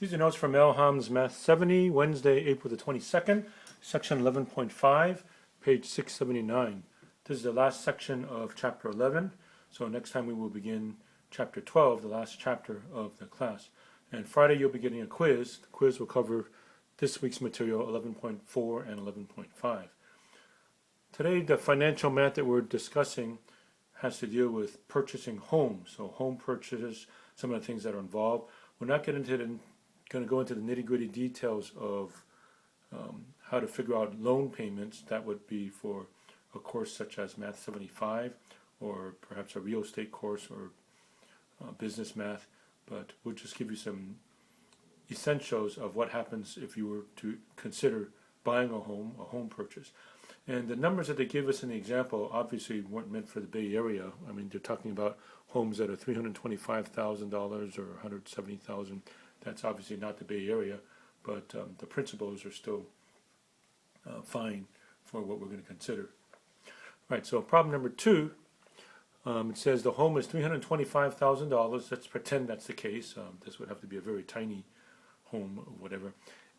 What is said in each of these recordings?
These are notes from Elham's Math 70, Wednesday, April the 22nd, section 11.5, page 679. This is the last section of chapter 11, so next time we will begin chapter 12, the last chapter of the class. And Friday you'll be getting a quiz. The quiz will cover this week's material 11.4 and 11.5. Today the financial math that we're discussing has to deal with purchasing homes, so home purchases, some of the things that are involved. We're not going to go into the nitty-gritty details of how to figure out loan payments. That would be for a course such as Math 75 or perhaps a real estate course or business math, but we'll just give you some essentials of what happens if you were to consider buying a home purchase. And the numbers that they give us in the example obviously weren't meant for the Bay Area. I mean, they're talking about homes that are $325,000 or $170,000. That's obviously not the Bay Area, but the principles are still fine for what we're going to consider. All right, so problem number 2, it says the home is $325,000. Let's pretend that's the case. This would have to be a very tiny home or whatever.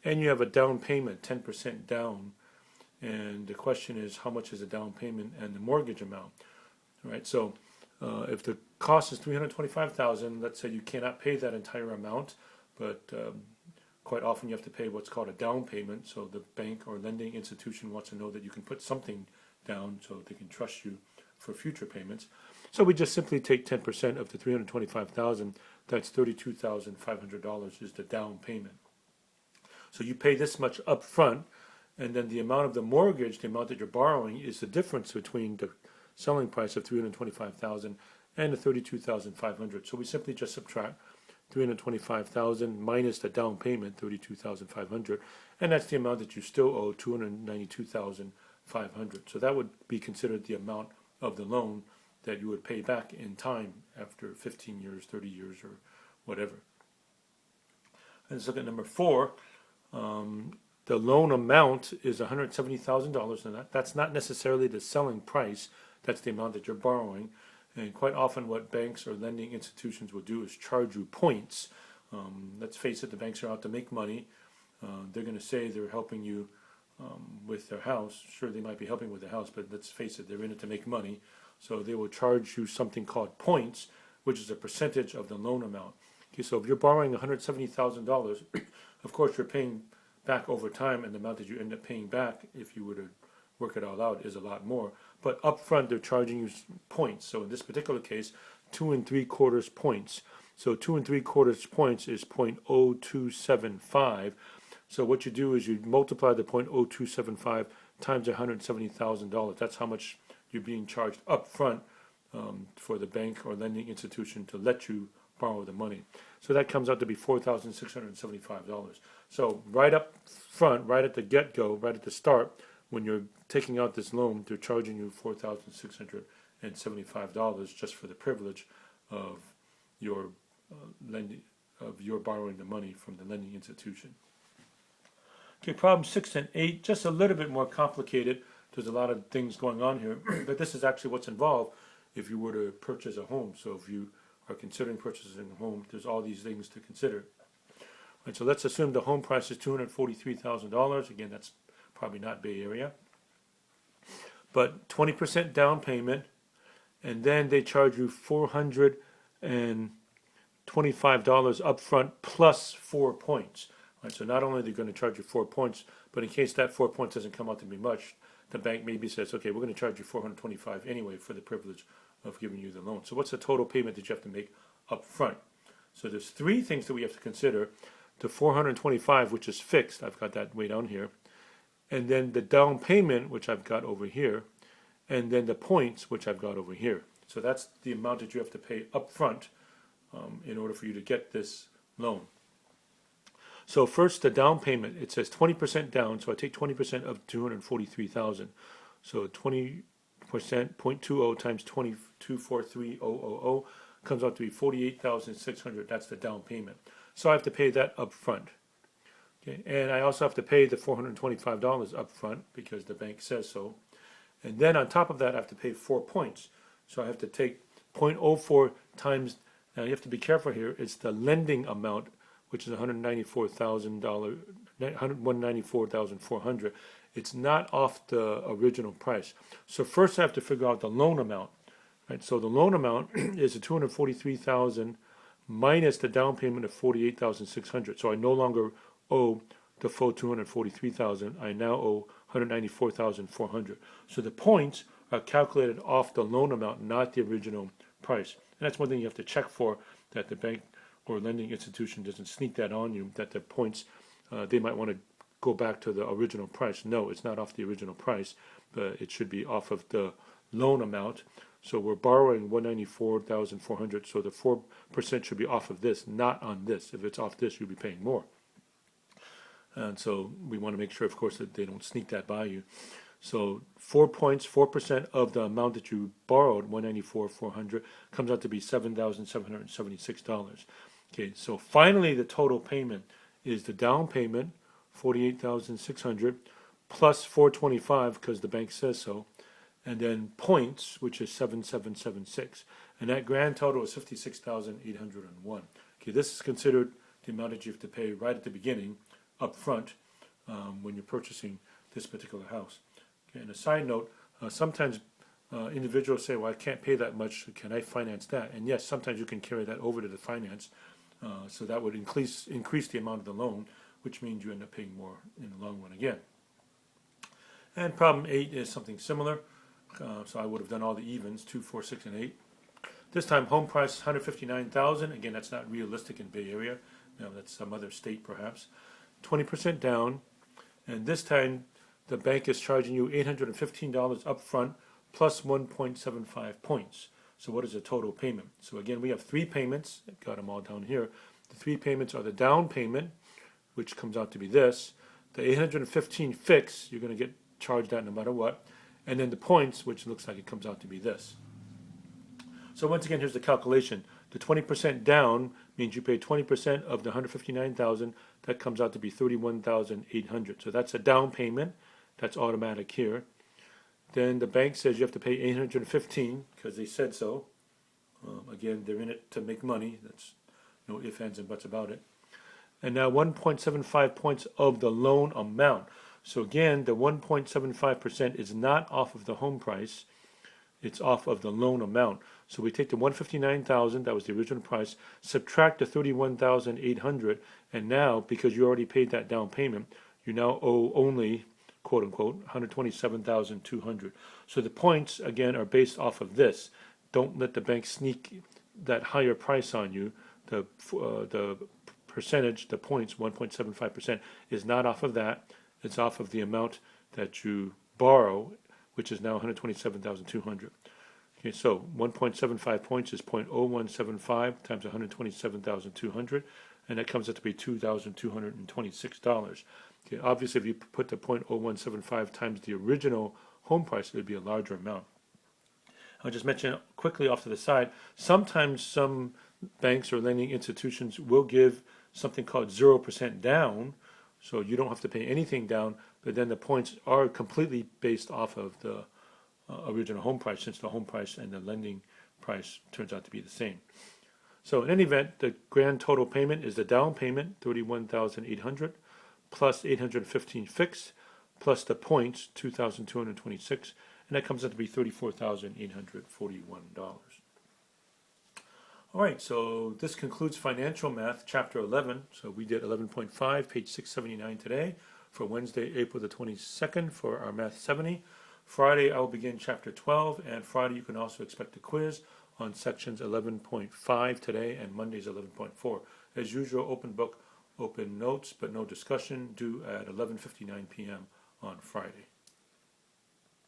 And you have a down payment, 10% down. And the question is, how much is the down payment and the mortgage amount? All right, so if the cost is $325,000, let's say you cannot pay that entire amount, but quite often you have to pay what's called a down payment. So the bank or lending institution wants to know that you can put something down so they can trust you for future payments. So we just simply take 10% of the $325,000. That's $32,500 is the down payment. So you pay this much up front, and then the amount of the mortgage, the amount that you're borrowing, is the difference between the selling price of $325,000 and the $32,500. So we simply just subtract $325,000 minus the down payment, $32,500, and that's the amount that you still owe, $292,500. So that would be considered the amount of the loan that you would pay back in time after 15 years, 30 years, or whatever. And let's look at number 4. The loan amount is $170,000, and that's not necessarily the selling price. That's the amount that you're borrowing. And quite often what banks or lending institutions will do is charge you points. Let's face it, the banks are out to make money. They're going to say they're helping you with their house. Sure, they might be helping with the house, but let's face it, they're in it to make money. So they will charge you something called points, which is a percentage of the loan amount. Okay, so if you're borrowing $170,000, of course you're paying back over time, and the amount that you end up paying back, if you were to work it all out, is a lot more. But up front, they're charging you points. So in this particular case, 2 3/4 points. So 2 3/4 points is 0.0275. So what you do is you multiply the 0.0275 times $170,000. That's how much you're being charged up front for the bank or lending institution to let you borrow the money. So that comes out to be $4,675. So right up front, right at the get-go, right at the start, when you're taking out this loan, they're charging you $4,675 just for the privilege of your borrowing the money from the lending institution. Okay, problem 6 and 8, just a little bit more complicated. There's a lot of things going on here, but this is actually what's involved if you were to purchase a home. So if you are considering purchasing a home, there's all these things to consider. Right, so let's assume the home price is $243,000. Again, that's probably not Bay Area. But 20% down payment, and then they charge you $425 up front plus 4 points. Right, so not only are they going to charge you 4 points, but in case that 4 points doesn't come out to be much, the bank maybe says, okay, we're going to charge you $425 anyway for the privilege of giving you the loan. So what's the total payment that you have to make up front? So there's 3 things that we have to consider. The $425, which is fixed, I've got that way down here, and then the down payment, which I've got over here, and then the points, which I've got over here. So that's the amount that you have to pay up front in order for you to get this loan. So first, the down payment, it says 20% down, so I take 20% of $243,000. So 20%, 0.20 times 2243,000 comes out to be $48,600. That's the down payment. So I have to pay that up front. Okay, and I also have to pay the $425 up front because the bank says so. And then on top of that, I have to pay 4 points. So I have to take 0.04 times, now you have to be careful here, it's the lending amount, which is $194,000, $194,400. It's not off the original price. So first I have to figure out the loan amount, right? So the loan amount is the $243,000 minus the down payment of $48,600. So I no longer owe the full $243,000. I now owe $194,400. So the points are calculated off the loan amount, not the original price. And that's one thing you have to check for, that the bank or lending institution doesn't sneak that on you, that the points, they might want to go back to the original price. No, it's not off the original price, but it should be off of the loan amount. So we're borrowing $194,400, so the 4% should be off of this, not on this. If it's off this, you'll be paying more. And so we want to make sure, of course, that they don't sneak that by you. So 4 points, 4% of the amount that you borrowed, $194,400, comes out to be $7,776. Okay, so finally the total payment is the down payment, $48,600, plus $425 because the bank says so, and then points, which is $7,776, and that grand total is $56,801. Okay, this is considered the amount that you have to pay right at the beginning, up front, when you're purchasing this particular house. Okay, and a side note, sometimes individuals say, well, I can't pay that much, can I finance that? And yes, sometimes you can carry that over to the finance, so that would increase the amount of the loan, which means you end up paying more in the long run again. And problem 8 is something similar, so I would have done all the evens, 2, 4, 6, and 8. This time home price $159,000. Again, that's not realistic in Bay Area. That's some other state perhaps. 20% down, and this time the bank is charging you $815 up front plus 1.75 points. So what is the total payment? So again, we have 3 payments. I've got them all down here. The 3 payments are the down payment, which comes out to be this. The $815 fix, you're going to get charged that no matter what. And then the points, which looks like it comes out to be this. So once again, here's the calculation. The 20% down means you pay 20% of the $159,000. That comes out to be $31,800. So that's a down payment. That's automatic here. Then the bank says you have to pay $815 because they said so. Again, they're in it to make money. That's no ifs, ands, and buts about it. And now 1.75 points of the loan amount. So again, the 1.75% is not off of the home price. It's off of the loan amount. So we take the $159,000, that was the original price, subtract the $31,800, and now, because you already paid that down payment, you now owe only, quote unquote, $127,200. So the points, again, are based off of this. Don't let the bank sneak that higher price on you. The percentage, the points, 1.75%, is not off of that. It's off of the amount that you borrow, which is now $127,200. Okay, so 1.75 points is 0.0175 times $127,200, and that comes out to be $2,226. Okay, obviously, if you put the 0.0175 times the original home price, it would be a larger amount. I'll just mention quickly off to the side, sometimes some banks or lending institutions will give something called 0% down, so you don't have to pay anything down, but then the points are completely based off of the original home price, since the home price and the lending price turns out to be the same. So in any event, the grand total payment is the down payment, $31,800, plus $815 fixed, plus the points, $2,226, and that comes out to be $34,841. All right, so this concludes Financial Math, Chapter 11. So we did 11.5, page 679 today, for Wednesday, April the 22nd, for our Math 70. Friday, I will begin Chapter 12, and Friday you can also expect a quiz on sections 11.5 today, and Monday's 11.4. As usual, open book, open notes, but no discussion, due at 11:59 p.m. on Friday.